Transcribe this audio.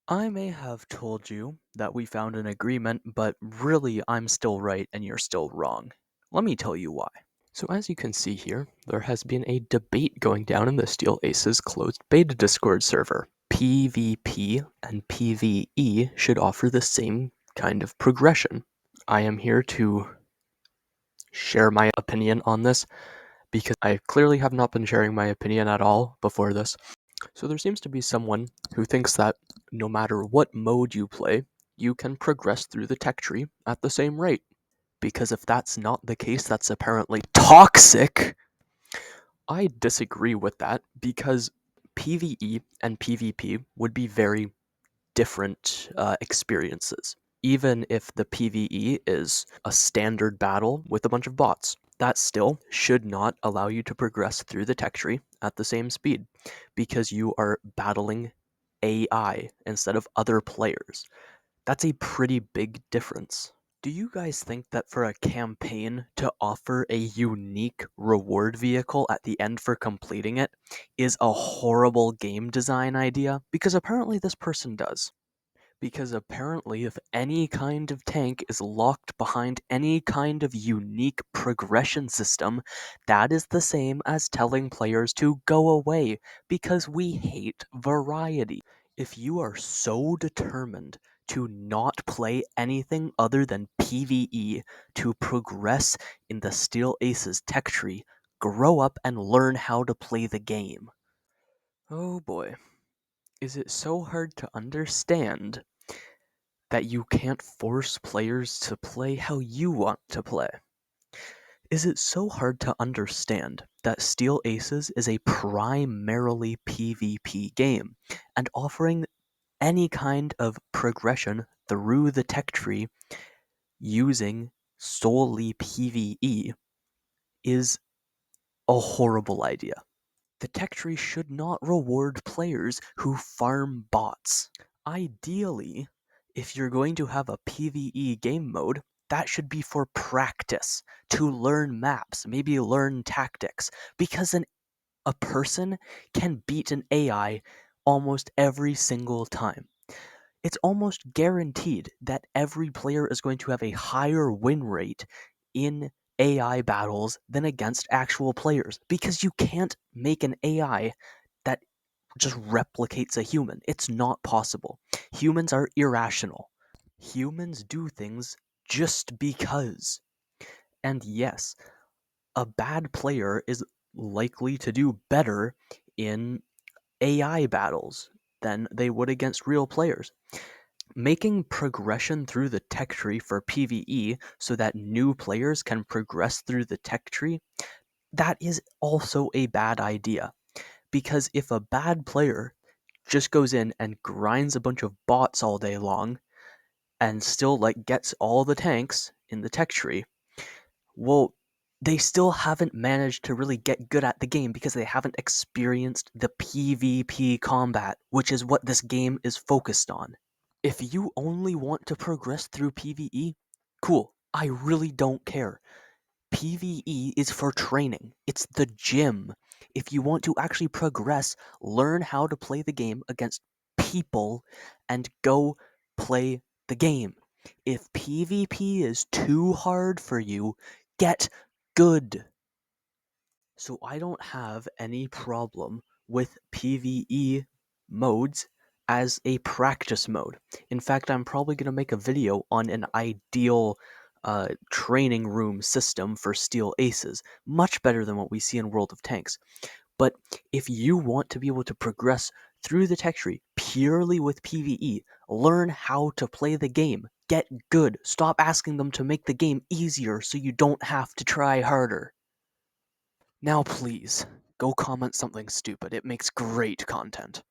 I may have told you that we found an agreement, but really I'm still right and you're still wrong. Let me tell you why. So as you can see here, there has been a debate going down in the Steel Aces closed beta Discord server. PvP and PvE should offer the same kind of progression. I am here to share my opinion on this because I clearly have not been sharing my opinion at all before this. So there seems to be someone who thinks that no matter what mode you play, you can progress through the tech tree at the same rate. Because if that's not the case, that's apparently toxic. I disagree with that because PvE and PvP would be very different experiences. Even if the PvE is a standard battle with a bunch of bots, that still should not allow you to progress through the tech tree at the same speed because you are battling AI instead of other players. That's a pretty big difference. Do you guys think that for a campaign to offer a unique reward vehicle at the end for completing it is a horrible game design idea? Because apparently this person does. Because apparently, if any kind of tank is locked behind any kind of unique progression system, that is the same as telling players to go away because we hate variety. If you are so determined to not play anything other than PvE to progress in the Steel Aces tech tree, grow up and learn how to play the game. Oh boy. Is it so hard to understand that you can't force players to play how you want to play? Is it so hard to understand that Steel Aces is a primarily PvP game, and offering any kind of progression through the tech tree using solely PvE is a horrible idea? The tech tree should not reward players who farm bots. Ideally, if you're going to have a PvE game mode, that should be for practice, to learn maps, maybe learn tactics, because a person can beat an AI almost every single time. It's almost guaranteed that every player is going to have a higher win rate in AI battles than against actual players because you can't make an AI that just replicates a human. It's not possible. Humans are irrational. Humans do things just because. And yes, a bad player is likely to do better in AI battles than they would against real players. Making progression through the tech tree for PvE so that new players can progress through the tech tree, that is also a bad idea. Because if a bad player just goes in and grinds a bunch of bots all day long and still gets all the tanks in the tech tree, well, they still haven't managed to really get good at the game because they haven't experienced the PvP combat, which is what this game is focused on. If you only want to progress through PvE, cool. I really don't care. PvE is for training. It's the gym. If you want to actually progress, learn how to play the game against people and go play the game. If PvP is too hard for you, get good. So I don't have any problem with PvE modes as a practice mode. In fact, I'm probably going to make a video on an ideal training room system for Steel Aces, much better than what we see in World of Tanks. But if you want to be able to progress through the tech tree purely with PvE, learn how to play the game, get good, stop asking them to make the game easier so you don't have to try harder. Now please, go comment something stupid. It makes great content.